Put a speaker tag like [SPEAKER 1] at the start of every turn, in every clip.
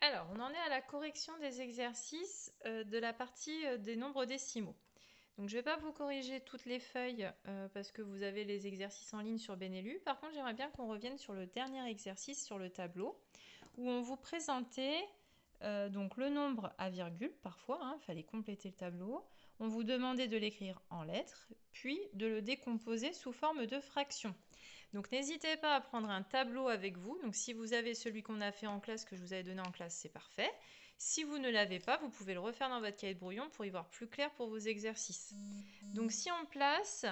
[SPEAKER 1] Alors, on en est à la correction des exercices de la partie des nombres décimaux. Donc, je ne vais pas vous corriger toutes les feuilles parce que vous avez les exercices en ligne sur Benelu. Par contre, j'aimerais bien qu'on revienne sur le dernier exercice sur le tableau où on vous présentait donc le nombre à virgule parfois, il fallait compléter le tableau. On vous demandait de l'écrire en lettres, puis de le décomposer sous forme de fractions. Donc n'hésitez pas à prendre un tableau avec vous. Donc si vous avez celui qu'on a fait en classe, que je vous avais donné en classe, c'est parfait. Si vous ne l'avez pas, vous pouvez le refaire dans votre cahier de brouillon pour y voir plus clair pour vos exercices. Donc si on place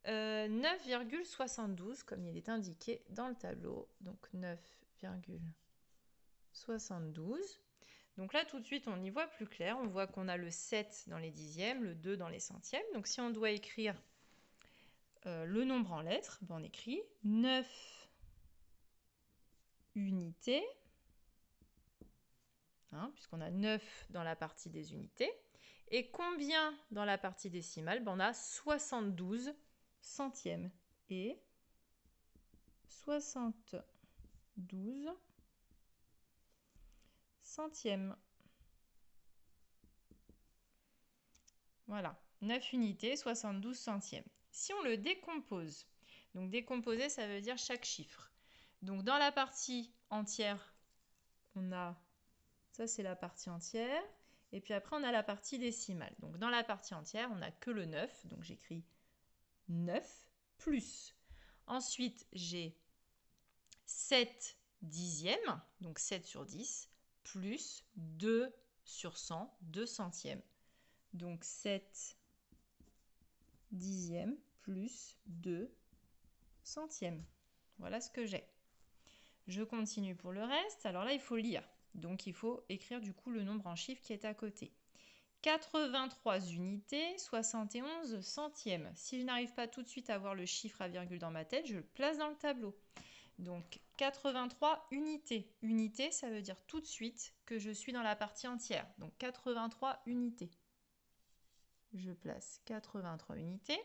[SPEAKER 1] 9,72 comme il est indiqué dans le tableau, donc 9,72. Donc là tout de suite on y voit plus clair, on voit qu'on a le 7 dans les dixièmes, le 2 dans les centièmes. Donc si on doit écrire le nombre en lettres, on écrit 9 unités, puisqu'on a 9 dans la partie des unités. Et combien dans la partie décimale? On a 72 centièmes. Et 72 centièmes. Voilà, 9 unités, 72 centièmes. Si on le décompose, donc décomposer, ça veut dire chaque chiffre. Donc dans la partie entière, on a, ça c'est la partie entière, et puis après on a la partie décimale. Donc dans la partie entière, on n'a que le 9, donc j'écris 9 plus. Ensuite, j'ai 7 dixièmes, donc 7 sur 10, plus 2 sur 100, 2 centièmes. Donc 7 dixièmes plus 2 centièmes. Voilà ce que j'ai. Je continue pour le reste. Alors là, il faut lire. Donc il faut écrire du coup le nombre en chiffres qui est à côté. 83 unités, 71 centièmes. Si je n'arrive pas tout de suite à voir le chiffre à virgule dans ma tête, je le place dans le tableau. Donc 83 unités. Unité, ça veut dire tout de suite que je suis dans la partie entière. Donc 83 unités. Je place 83 unités.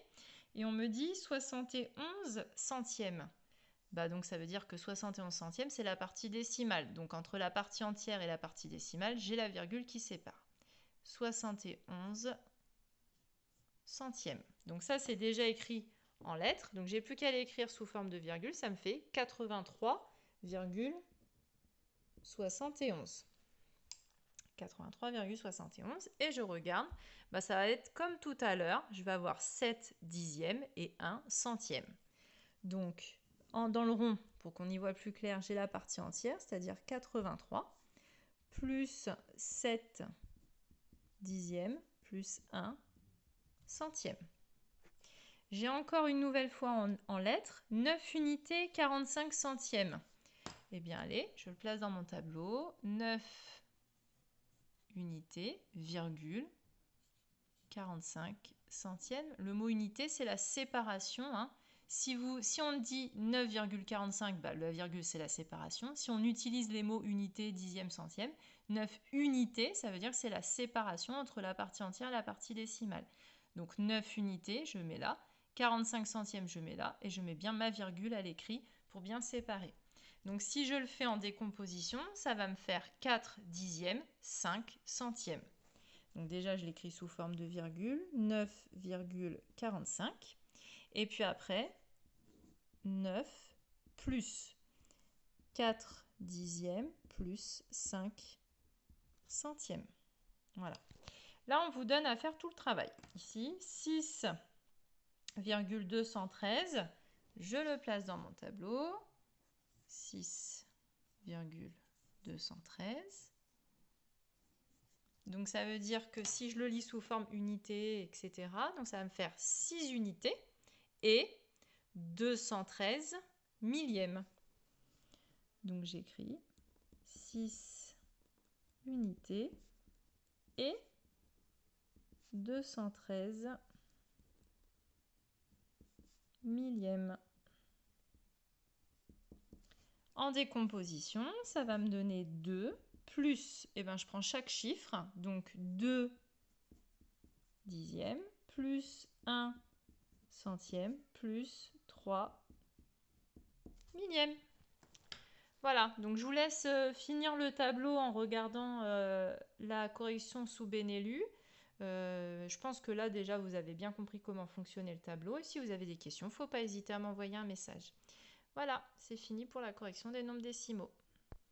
[SPEAKER 1] Et on me dit 71 centièmes. Donc ça veut dire que 71 centièmes, c'est la partie décimale. Donc entre la partie entière et la partie décimale, j'ai la virgule qui sépare. 71 centièmes. Donc ça, c'est déjà écrit en lettres. Donc j'ai plus qu'à l'écrire sous forme de virgule. Ça me fait 83,71. 83,71. Et je regarde. Ça va être comme tout à l'heure. Je vais avoir 7 dixièmes et 1 centième. Donc dans le rond, pour qu'on y voit plus clair, j'ai la partie entière, c'est-à-dire 83, plus 7 dixièmes, plus 1 centième. J'ai encore une nouvelle fois en lettres, 9 unités, 45 centièmes. Eh bien, allez, je le place dans mon tableau. 9 unités, virgule, 45 centièmes. Le mot unité, c'est la séparation. Si on dit 9,45, la virgule, c'est la séparation. Si on utilise les mots unité, dixième, centième, 9 unités, ça veut dire que c'est la séparation entre la partie entière et la partie décimale. Donc 9 unités, je mets là. 45 centièmes, je mets là. Et je mets bien ma virgule à l'écrit pour bien séparer. Donc si je le fais en décomposition, ça va me faire 4 dixièmes, 5 centièmes. Donc déjà, je l'écris sous forme de virgule, 9,45. Et puis après, 9 plus 4 dixièmes plus 5 centièmes. Voilà. Là, on vous donne à faire tout le travail. Ici, 6,213. Je le place dans mon tableau. 6,213. Donc ça veut dire que si je le lis sous forme unité, etc., donc ça va me faire 6 unités et 213 millièmes. Donc j'écris 6 unités et 213 millièmes. En décomposition, ça va me donner 2 plus, je prends chaque chiffre, donc 2 dixièmes plus 1 centième plus 3 millièmes. Voilà, donc je vous laisse finir le tableau en regardant la correction sous Benelux. Je pense que là déjà vous avez bien compris comment fonctionnait le tableau et si vous avez des questions, il ne faut pas hésiter à m'envoyer un message. Voilà, c'est fini pour la correction des nombres décimaux.